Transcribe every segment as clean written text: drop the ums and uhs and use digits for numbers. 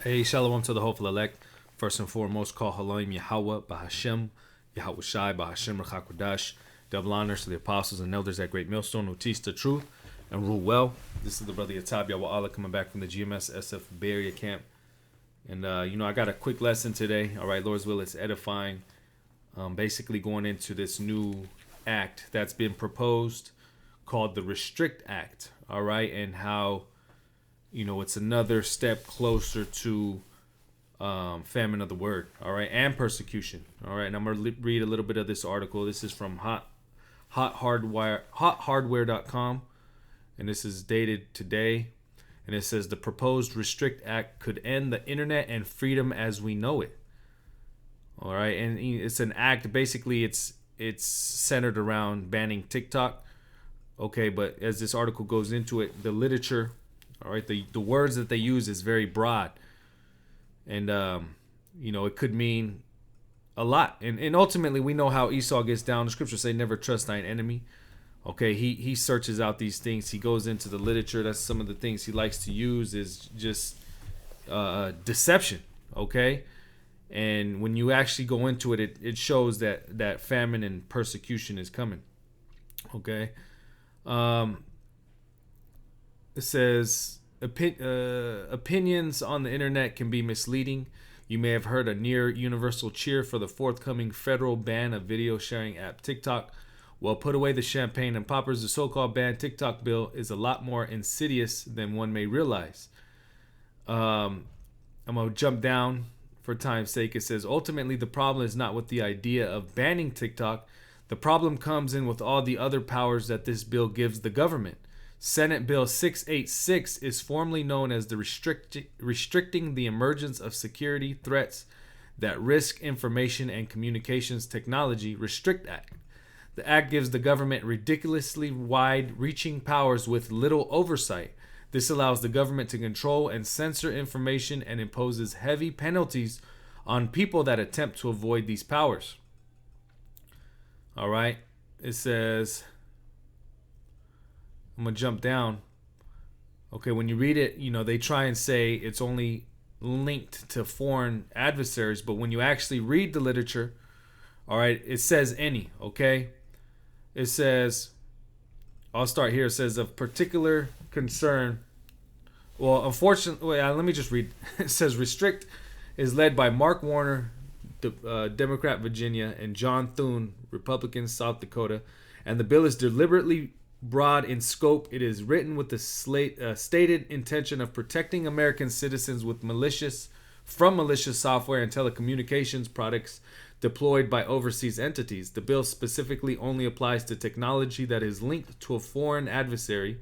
Hey, shalom to the hopeful elect. First and foremost, call Halim Yahweh, Bahashem, Yahweh Shai, Bahashem, Rachakodash. Double honors to the apostles and elders at Great Millstone who teach the truth and rule well. This is the brother Yatab Yahweh Allah coming back from the GMS SF Bay Area camp. And, I got a quick lesson today. All right, Lord's will, it's edifying. Basically going into this new act that's been proposed called the Restrict Act. All right, and how it's another step closer to famine of the word, all right, and persecution, all right. And I'm gonna read a little bit of this article. This is from hothardware.com, and this is dated today. And it says the proposed Restrict Act could end the internet and freedom as we know it. All right, and it's an act. Basically, it's centered around banning TikTok. Okay, but as this article goes into it, the literature. All right, the words that they use is very broad, and it could mean a lot. And ultimately, we know how Esau gets down. The scriptures say, "Never trust thine enemy." Okay, he searches out these things. He goes into the literature. That's some of the things he likes to use is just deception. Okay, and when you actually go into it, it shows that famine and persecution is coming. Okay. It says opinions on the internet can be misleading. You may have heard a near universal cheer for the forthcoming federal ban of video sharing app TikTok. Well, put away the champagne and poppers. The so-called banned TikTok bill is a lot more insidious than one may realize. I'm going to jump down for time's sake. It says, ultimately, the problem is not with the idea of banning TikTok. The problem comes in with all the other powers that this bill gives the government. Senate Bill 686 is formally known as the Restricting the Emergence of Security Threats that Risk Information and Communications Technology Restrict Act. The act gives the government ridiculously wide-reaching powers with little oversight. This allows the government to control and censor information and imposes heavy penalties on people that attempt to avoid these powers. All right, it says, I'm going to jump down. Okay, when you read it, they try and say it's only linked to foreign adversaries, but when you actually read the literature, all right, it says any, okay? It says, I'll start here. It says of particular concern. Well, unfortunately, let me just read. It says Restrict is led by Mark Warner, Democrat, Virginia, and John Thune, Republican, South Dakota. And the bill is deliberately broad in scope. It is written with the stated intention of protecting American citizens with malicious software and telecommunications products deployed by overseas entities. The bill specifically only applies to technology that is linked to a foreign adversary,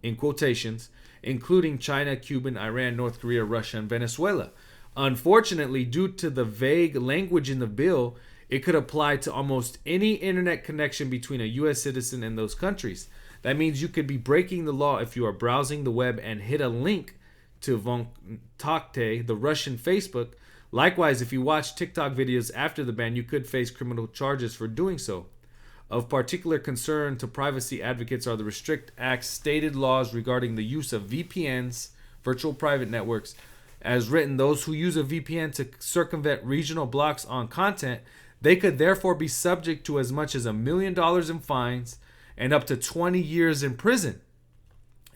in quotations, including China, Cuba, Iran, North Korea, Russia, and Venezuela. Unfortunately, due to the vague language in the bill, it could apply to almost any internet connection between a U.S. citizen and those countries. That means you could be breaking the law if you are browsing the web and hit a link to Vkontakte, the Russian Facebook. Likewise, if you watch TikTok videos after the ban, you could face criminal charges for doing so. Of particular concern to privacy advocates are the Restrict Act's stated laws regarding the use of VPNs, virtual private networks. As written, those who use a VPN to circumvent regional blocks on content, they could therefore be subject to as much as $1 million in fines and up to 20 years in prison.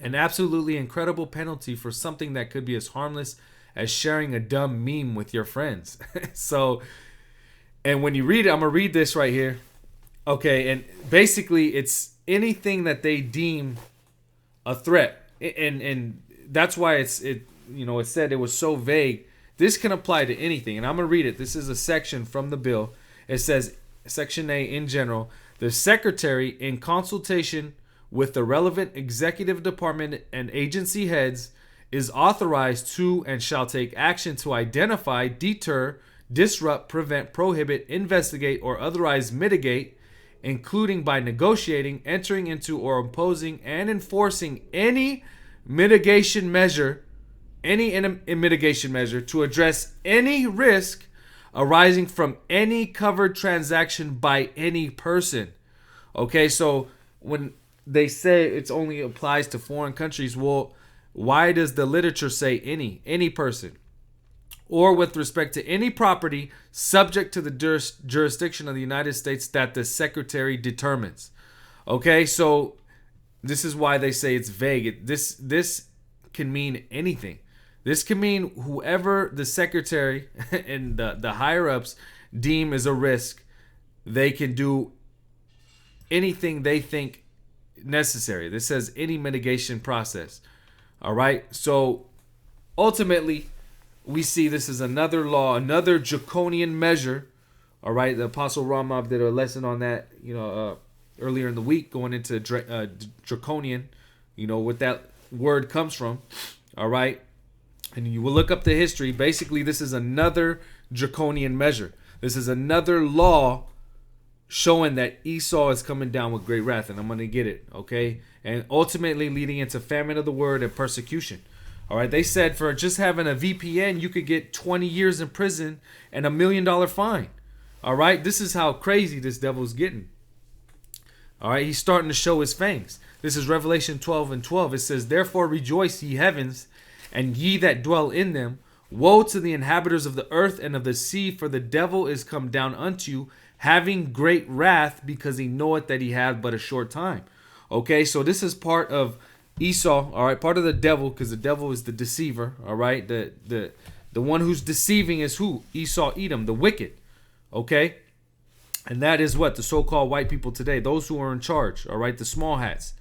An absolutely incredible penalty for something that could be as harmless as sharing a dumb meme with your friends. So, and when you read it, I'm going to read this right here. Okay, and basically it's anything that they deem a threat. And that's why it said it was so vague. This can apply to anything. And I'm going to read it. This is a section from the bill. It says, Section A in general, the Secretary, in consultation with the relevant executive department and agency heads, is authorized to and shall take action to identify, deter, disrupt, prevent, prohibit, investigate, or otherwise mitigate, including by negotiating, entering into, or imposing and enforcing any mitigation measure to address any risk arising from any covered transaction by any person. Okay, so when they say it only applies to foreign countries, well, why does the literature say any person? or with respect to any property subject to the jurisdiction of the United States that the secretary determines. Okay, so this is why they say it's vague. This can mean anything. This can mean whoever the secretary and the higher ups deem is a risk, they can do anything they think necessary. This says any mitigation process. All right. So ultimately, we see this is another law, another draconian measure. All right. The Apostle Ramav did a lesson on that, earlier in the week, going into draconian, what that word comes from. All right. And you will look up the history. Basically, this is another draconian measure. This is another law showing that Esau is coming down with great wrath, and I'm going to get it, okay? And ultimately leading into famine of the word and persecution. All right, they said for just having a VPN, you could get 20 years in prison and $1 million fine. All right, this is how crazy this devil's getting. All right, he's starting to show his fangs. This is Revelation 12:12. It says, "Therefore rejoice, ye heavens, and ye that dwell in them. Woe to the inhabitants of the earth and of the sea, for the devil is come down unto you, having great wrath, because he knoweth that he hath but a short time." Okay, so this is part of Esau, all right, part of the devil, because the devil is the deceiver, all right? The one who's deceiving is who? Esau, Edom, the wicked, okay? And that is what? The so-called white people today, those who are in charge, all right? The small hats,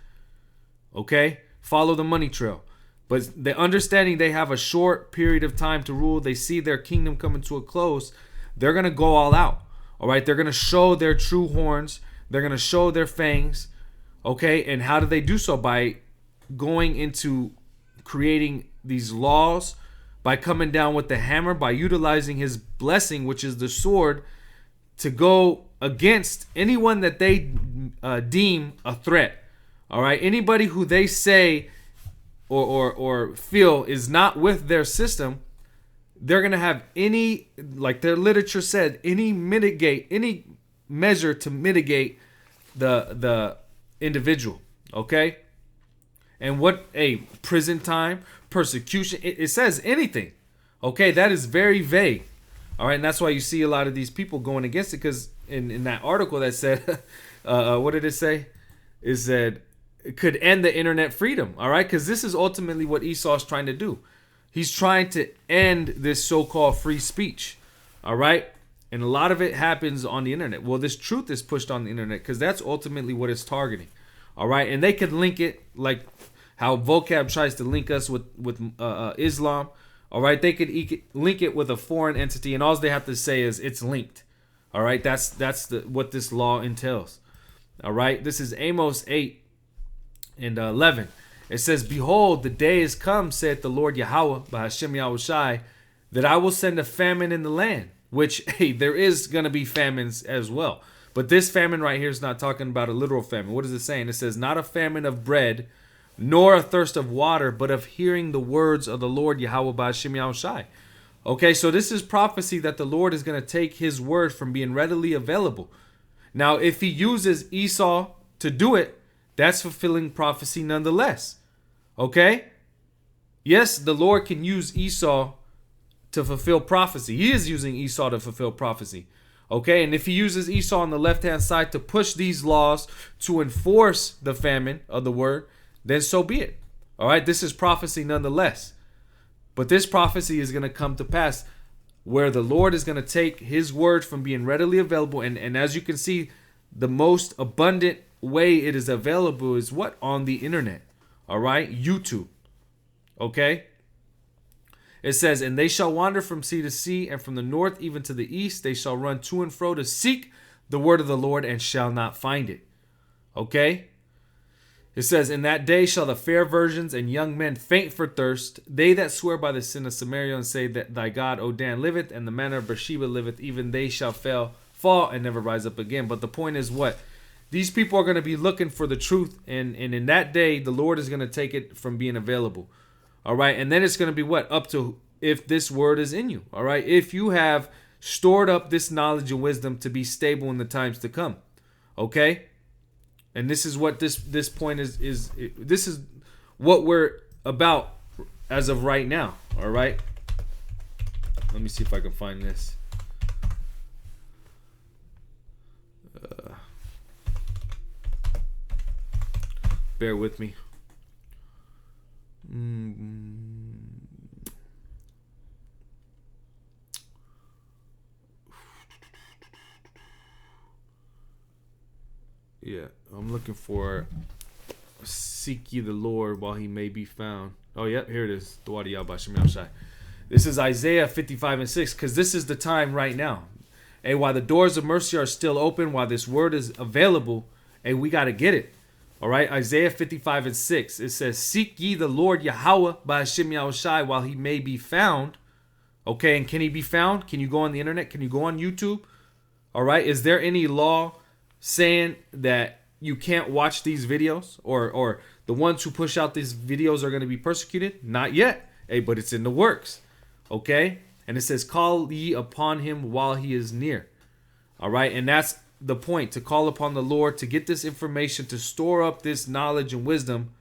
okay? Follow the money trail. But the understanding they have a short period of time to rule, they see their kingdom coming to a close, they're going to go all out. All right, they're going to show their true horns. They're going to show their fangs. Okay, and how do they do so? By going into creating these laws, by coming down with the hammer, by utilizing his blessing, which is the sword, to go against anyone that they deem a threat. All right, anybody who they say or feel is not with their system, they're going to have any, like their literature said, any measure to mitigate the individual, okay? And what, prison time, persecution, it says anything, okay? That is very vague, all right? And that's why you see a lot of these people going against it, because in that article that said, what did it say? It said it could end the internet freedom, all right? Because this is ultimately what Esau's trying to do. He's trying to end this so-called free speech, all right? And a lot of it happens on the internet. Well, this truth is pushed on the internet because that's ultimately what it's targeting, all right? And they could link it like how vocab tries to link us with Islam, all right? They could link it with a foreign entity, and all they have to say is it's linked, all right? That's what this law entails, all right? This is Amos 8:11. It says, "Behold, the day is come, saith the Lord Yahweh, by Hashem Yahushai, that I will send a famine in the land." Which, there is going to be famines as well. But this famine right here is not talking about a literal famine. What is it saying? It says, "Not a famine of bread, nor a thirst of water, but of hearing the words of the Lord Yahweh by Hashem Yahushai." Okay, so this is prophecy that the Lord is going to take his word from being readily available. Now, if he uses Esau to do it, that's fulfilling prophecy nonetheless. Okay? Yes, the Lord can use Esau to fulfill prophecy. He is using Esau to fulfill prophecy. Okay? And if he uses Esau on the left-hand side to push these laws to enforce the famine of the word, then so be it. All right? This is prophecy nonetheless. But this prophecy is going to come to pass where the Lord is going to take his word from being readily available. And as you can see, the most abundant way it is available is what? On the internet. All right? YouTube. Okay? It says, "And they shall wander from sea to sea, and from the north even to the east. They shall run to and fro to seek the word of the Lord, and shall not find it." Okay? It says, "In that day shall the fair virgins and young men faint for thirst. They that swear by the sin of Samaria and say that thy God, O Dan, liveth, and the manner of Beersheba liveth, even they shall fall and never rise up again." But the point is what? These people are going to be looking for the truth, and in that day, the Lord is going to take it from being available. All right, and then it's going to be what? Up to if this word is in you. All right, if you have stored up this knowledge and wisdom to be stable in the times to come. Okay, and this is what this point is. This is what we're about as of right now. All right. Let me see if I can find this. Bear with me. Yeah, I'm looking for seek ye the Lord while he may be found. Oh, yep, here it is. This is Isaiah 55 and 6, because this is the time right now. Hey, while the doors of mercy are still open, while this word is available, hey, we got to get it. All right, Isaiah 55 and 6. It says, seek ye the Lord Yahweh by Hashem Yahushai while he may be found. Okay, and can he be found? Can you go on the internet? Can you go on YouTube? All right, is there any law saying that you can't watch these videos, or the ones who push out these videos are going to be persecuted? Not yet. Hey, but it's in the works. Okay, and it says, call ye upon him while he is near. All right, and that's the point, to call upon the Lord, to get this information, to store up this knowledge and wisdom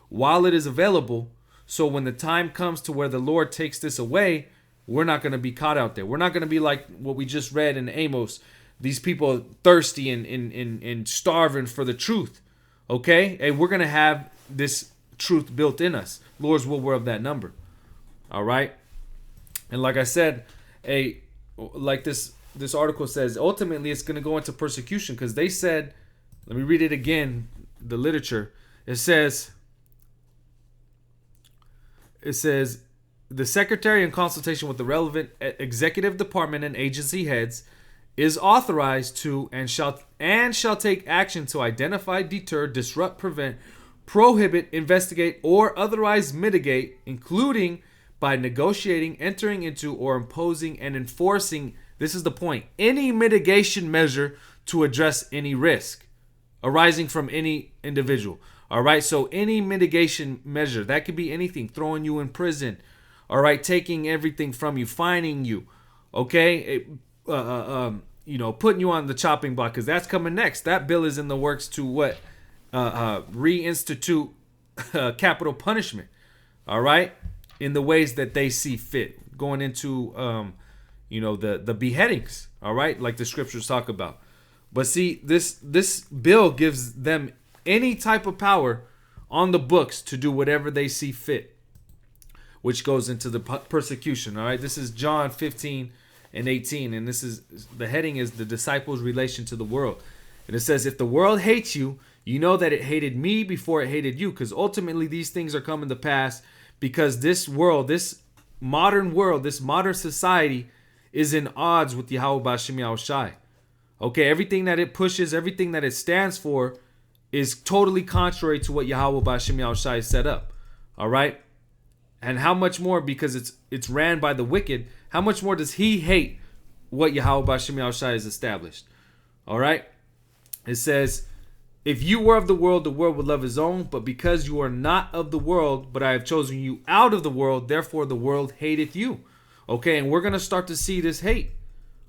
while it is available, so when the time comes to where the Lord takes this away, we're not going to be caught out there. We're not going to be like what we just read in Amos. These people thirsty and starving for the truth. Okay? And we're going to have this truth built in us. Lord's will, we're of that number. All right? And like I said, like this article says, ultimately it's going to go into persecution, because they said, let me read it again, the literature. It says, the secretary, in consultation with the relevant executive department and agency heads, is authorized to and shall take action to identify, deter, disrupt, prevent, prohibit, investigate, or otherwise mitigate, including by negotiating, entering into, or imposing and enforcing, this is the point, any mitigation measure to address any risk arising from any individual. All right, so any mitigation measure, that could be anything, throwing you in prison, all right, taking everything from you, fining you, okay, putting you on the chopping block, because that's coming next. That bill is in the works to what? Reinstitute capital punishment, all right, in the ways that they see fit, going into the beheadings, all right, like the scriptures talk about. But see, this bill gives them any type of power on the books to do whatever they see fit, which goes into the persecution. All right, this is John 15 and 18, and this is the heading is the disciples' relation to the world. And it says, if the world hates you, you know that it hated me before it hated you, because ultimately these things are coming to pass because this world, this modern society is in odds with Yahweh B'Hashem Yahushai. Okay, everything that it pushes, everything that it stands for is totally contrary to what Yahweh B'Hashem Yahushai set up. All right? And how much more, because it's ran by the wicked, how much more does he hate what Yahweh B'Hashem Yahushai has established? All right? It says, if you were of the world would love his own, but because you are not of the world, but I have chosen you out of the world, therefore the world hateth you. Okay, and we're going to start to see this hate.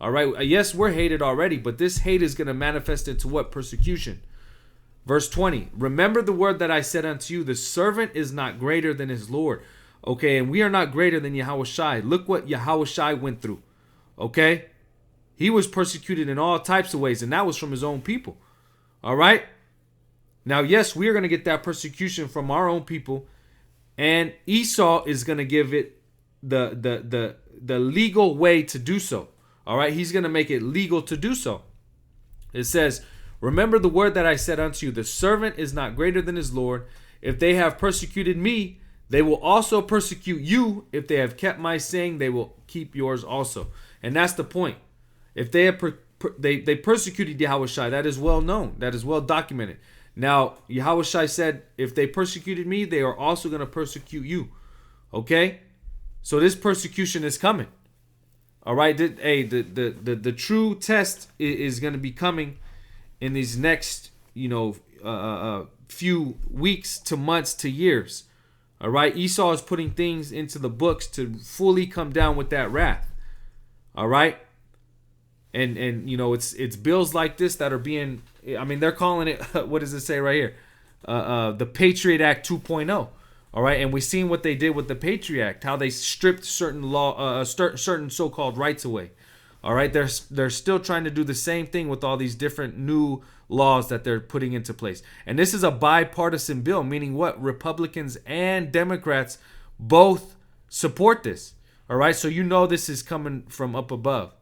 All right, yes, we're hated already, but this hate is going to manifest into what? Persecution. Verse 20, remember the word that I said unto you, the servant is not greater than his Lord. Okay, and we are not greater than Yahushai. Look what Yahushai went through. Okay, he was persecuted in all types of ways, and that was from his own people. All right. Now, yes, we are going to get that persecution from our own people, and Esau is going to give it the legal way to do so. All right, he's going to make it legal to do so. It says, remember the word that I said unto you, the servant is not greater than his Lord. If they have persecuted me, they will also persecute you. If they have kept my saying, they will keep yours also. And that's the point. If they have they persecuted Yahushai, that is well known. That is well documented. Now, Yahushai said, if they persecuted me, they are also going to persecute you. Okay? So this persecution is coming. All right? The true test is going to be coming in these next, few weeks to months to years. All right? Esau is putting things into the books to fully come down with that wrath. All right? And it's bills like this that are being, they're calling it, what does it say right here? The Patriot Act 2.0. All right, and we seen what they did with the Patriot Act, how they stripped certain certain so-called rights away. All right, they're still trying to do the same thing with all these different new laws that they're putting into place. And this is a bipartisan bill, meaning what? Republicans and Democrats both support this. All right, so you know this is coming from up above.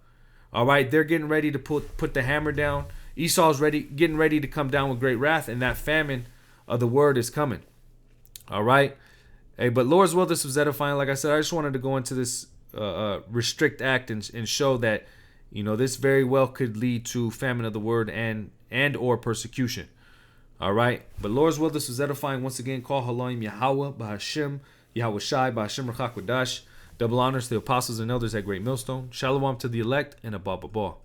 All right, they're getting ready to put the hammer down. Esau's getting ready to come down with great wrath, and that famine of the word is coming. All right. Hey, but Lord's will, this was edifying. Like I said, I just wanted to go into this restrict act and show that, this very well could lead to famine of the word and or persecution. All right. But Lord's will, this was edifying. Once again, call Haloim Yahweh, Bahashim, Yahweh Shai, Bahashim Rachakwadash. Double honors to the apostles and elders at Great Millstone. Shalom to the elect and Abba Ball.